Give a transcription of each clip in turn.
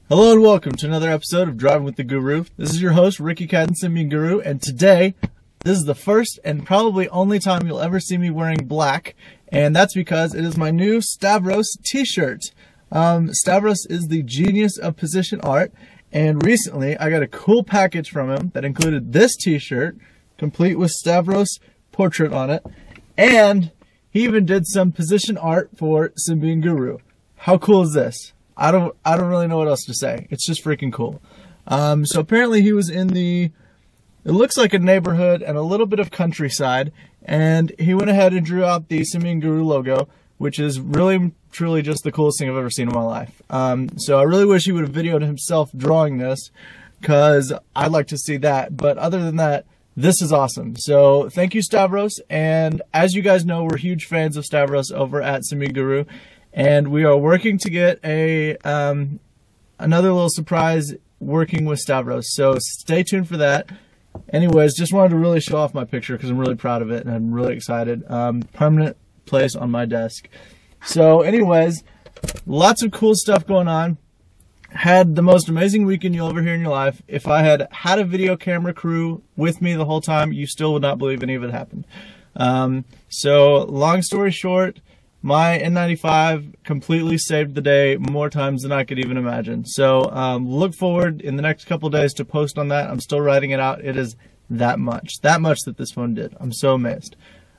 Hello and welcome to another episode of Driving with the Guru. This is your host, Ricky Symbian Guru, and today, this is the first and probably only time you'll ever see me wearing black, and that's because it is my new Stavros t-shirt. Stavros is the genius of position art, and recently I got a cool package from him that included this t-shirt, complete with Stavros' portrait on it, and he even did some position art for Symbian Guru. How cool is this? I don't really know what else to say. It's just freaking cool. So apparently he was in it looks like a neighborhood and a little bit of countryside, and he went ahead and drew out the Symbian Guru logo, which is really, truly just the coolest thing I've ever seen in my life. So I really wish he would have videoed himself drawing this, because I'd like to see that. But other than that, this is awesome. So thank you, Stavros. And as you guys know, we're huge fans of Stavros over at Symbian Guru. And we are working to get another little surprise working with Stavros. So stay tuned for that. Anyways, just wanted to really show off my picture because I'm really proud of it and I'm really excited. Permanent place on my desk. So anyways, lots of cool stuff going on. Had the most amazing weekend you'll ever hear in your life. If I had had a video camera crew with me the whole time, you still would not believe any of it happened. So long story short, my N95 completely saved the day more times than I could even imagine. So look forward in the next couple days to post on that. I'm still writing it out. It is that much that this phone did. I'm so amazed.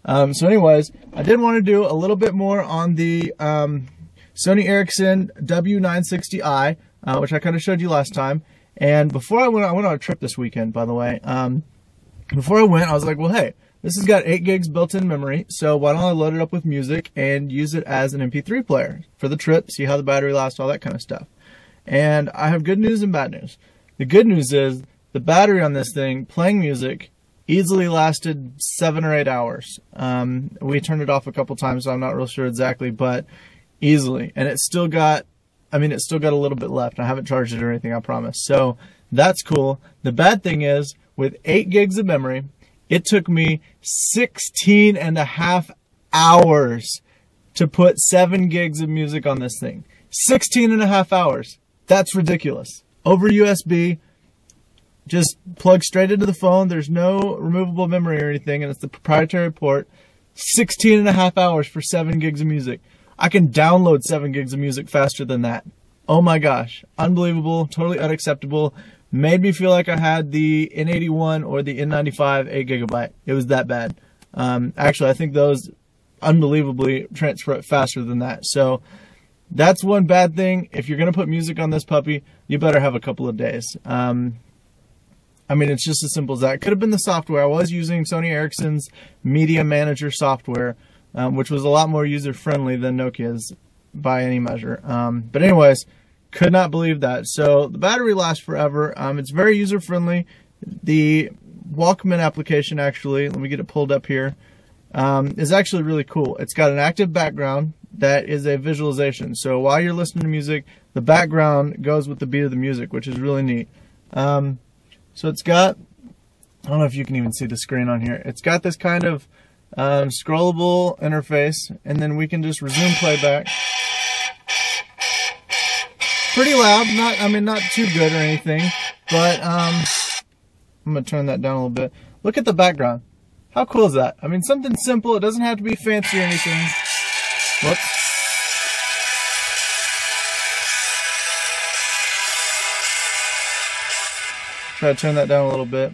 So anyways, I did want to do a little bit more on the Sony Ericsson W960i, which I kind of showed you last time. And before I went on a trip this weekend, by the way. Before I went, I was like, well, hey, this has got 8 gigs built-in memory, so why don't I load it up with music and use it as an MP3 player for the trip, see how the battery lasts, all that kind of stuff. And I have good news and bad news. The good news is the battery on this thing, playing music, easily lasted 7 or 8 hours. We turned it off a couple times, so I'm not real sure exactly, but easily. And it's still got, a little bit left. I haven't charged it or anything, I promise. So that's cool. The bad thing is, with 8 gigs of memory, it took me 16.5 hours to put 7 gigs of music on this thing. 16.5 hours. That's ridiculous. Over USB, just plug straight into the phone. There's no removable memory or anything, and it's the proprietary port. 16.5 hours for 7 gigs of music. I can download 7 gigs of music faster than that. Oh my gosh. Unbelievable. Totally unacceptable. Made me feel like I had the N81 or the N95 8GB. It was that bad. Actually, I think those unbelievably transfer faster than that. So that's one bad thing. If you're going to put music on this puppy, you better have a couple of days. It's just as simple as that. It could have been the software. I was using Sony Ericsson's Media Manager software, which was a lot more user-friendly than Nokia's by any measure. But anyways, could not believe that. So the battery lasts forever. It's very user-friendly. The Walkman application, actually, let me get it pulled up here, is actually really cool. It's got an active background that is a visualization. So while you're listening to music, the background goes with the beat of the music, which is really neat. So it's got, I don't know if you can even see the screen on here. It's got this kind of scrollable interface, and then we can just resume playback. Pretty loud, not too good or anything, but I'm gonna turn that down a little bit. Look at the background. How cool is that? Something simple. It doesn't have to be fancy or anything. Whoops. Try to turn that down a little bit.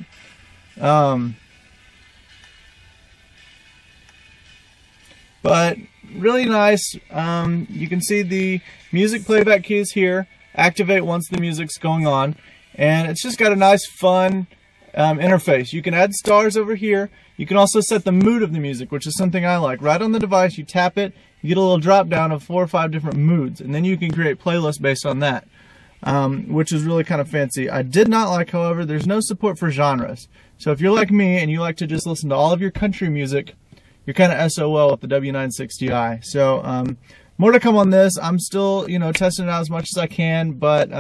But really nice. You can see the music playback keys here. Activate once the music's going on. And it's just got a nice, fun interface. You can add stars over here. You can also set the mood of the music, which is something I like. Right on the device, you tap it, you get a little drop down of 4 or 5 different moods. And then you can create playlists based on that, which is really kind of fancy. I did not like, however, there's no support for genres. So if you're like me and you like to just listen to all of your country music, you're kind of SOL with the W960i. So more to come on this. I'm still, testing it out as much as I can, but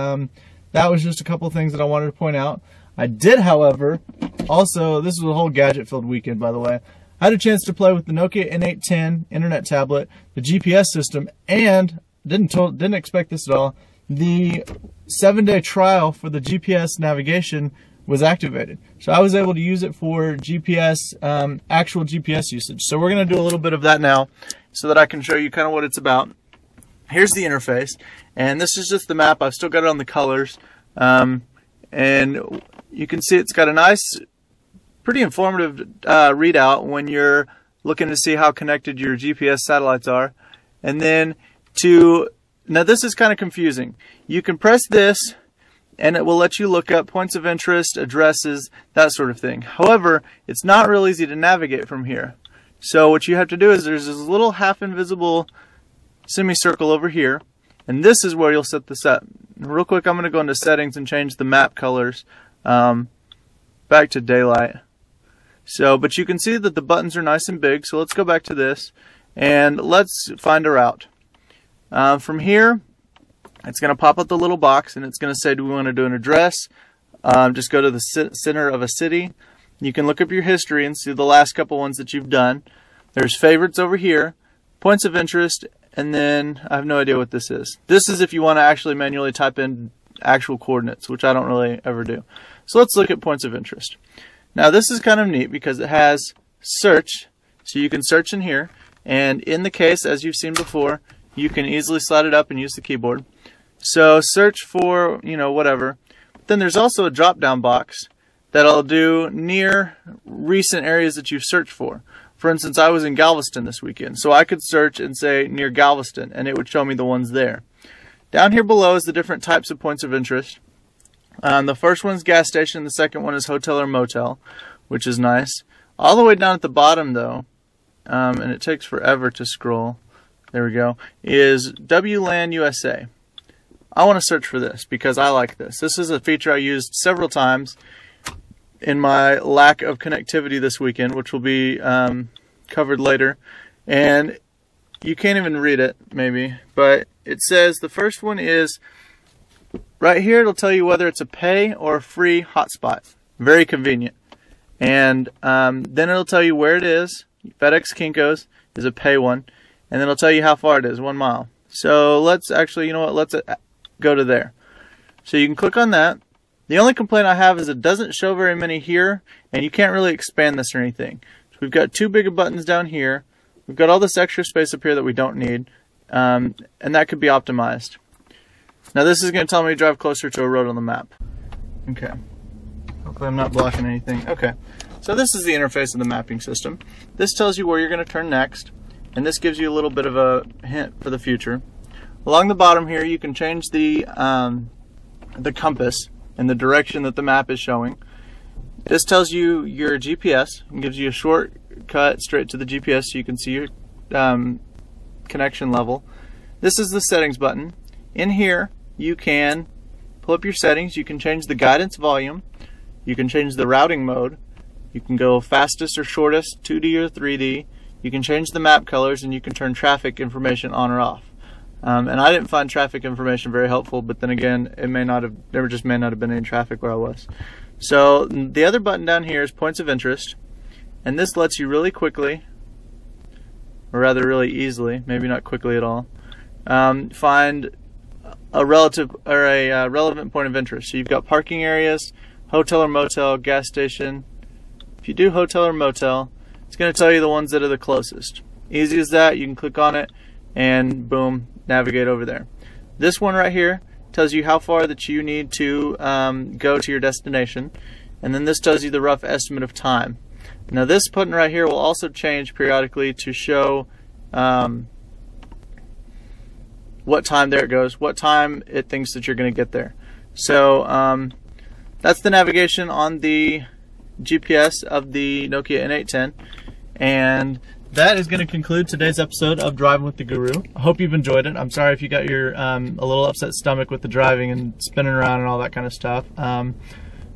that was just a couple of things that I wanted to point out. I did, however, also, this was a whole gadget-filled weekend, by the way. I had a chance to play with the Nokia N810 internet tablet, the GPS system, and didn't expect this at all, the 7-day trial for the GPS navigation was activated. So I was able to use it for GPS, actual GPS usage. So we're going to do a little bit of that now so that I can show you kind of what it's about. Here's the interface, and this is just the map. I've still got it on the colors, and you can see it's got a nice, pretty informative readout when you're looking to see how connected your GPS satellites are. And then now this is kind of confusing. You can press this and it will let you look up points of interest, addresses, that sort of thing. However, it's not real easy to navigate from here. So what you have to do is there's this little half invisible semicircle over here, and this is where you'll set this up. Real quick, I'm going to go into settings and change the map colors back to daylight. But you can see that the buttons are nice and big, so let's go back to this and let's find a route. From here, it's going to pop up the little box and it's going to say, do we want to do an address? Just go to the center of a city. You can look up your history and see the last couple ones that you've done. There's favorites over here, points of interest, and then I have no idea what this is. This is if you want to actually manually type in actual coordinates, which I don't really ever do. So let's look at points of interest. Now this is kind of neat because it has search, so you can search in here, and in the case, as you've seen before, you can easily slide it up and use the keyboard. So search for, whatever. But then there's also a drop-down box that'll do near recent areas that you've searched for. For instance, I was in Galveston this weekend, so I could search and say near Galveston, and it would show me the ones there. Down here below is the different types of points of interest. The first one's gas station, the second one is hotel or motel, which is nice. All the way down at the bottom, though, and it takes forever to scroll, there we go, is WLAN USA. I want to search for this because I like this. This is a feature I used several times in my lack of connectivity this weekend, which will be covered later. And you can't even read it, maybe, but it says the first one is right here. It'll tell you whether it's a pay or a free hotspot. Very convenient. And then it'll tell you where it is. FedEx Kinko's is a pay one, and then it'll tell you how far it is, 1 mile. So let's actually, let's go to there. So you can click on that. The only complaint I have is it doesn't show very many here, and you can't really expand this or anything. So we've got too big of buttons down here. We've got all this extra space up here that we don't need, and that could be optimized. Now this is going to tell me to drive closer to a road on the map. Okay. Hopefully I'm not blocking anything. Okay. So this is the interface of the mapping system. This tells you where you're going to turn next, and this gives you a little bit of a hint for the future. Along the bottom here, you can change the compass and the direction that the map is showing. This tells you your GPS and gives you a shortcut straight to the GPS so you can see your connection level. This is the settings button. In here, you can pull up your settings. You can change the guidance volume. You can change the routing mode. You can go fastest or shortest, 2D or 3D. You can change the map colors, and you can turn traffic information on or off. And I didn't find traffic information very helpful, but then again, there just may not have been any traffic where I was. So the other button down here is points of interest, and this lets you really quickly, or rather really easily, maybe not quickly at all, find a relevant point of interest. So you've got parking areas, hotel or motel, gas station. If you do hotel or motel, it's going to tell you the ones that are the closest. Easy as that. You can click on it and boom, navigate over there. This one right here tells you how far that you need to go to your destination, and then this tells you the rough estimate of time. Now this button right here will also change periodically to show what time, there it goes, what time it thinks that you're going to get there. So that's the navigation on the GPS of the Nokia N810, and that is going to conclude today's episode of Driving with the Guru. I hope you've enjoyed it. I'm sorry if you got your a little upset stomach with the driving and spinning around and all that kind of stuff.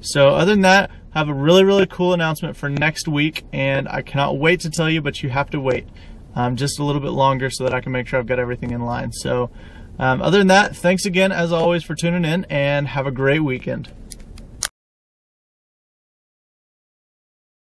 So other than that, I have a really cool announcement for next week, and I cannot wait to tell you, but you have to wait just a little bit longer so that I can make sure I've got everything in line. So other than that, thanks again as always for tuning in, and have a great weekend.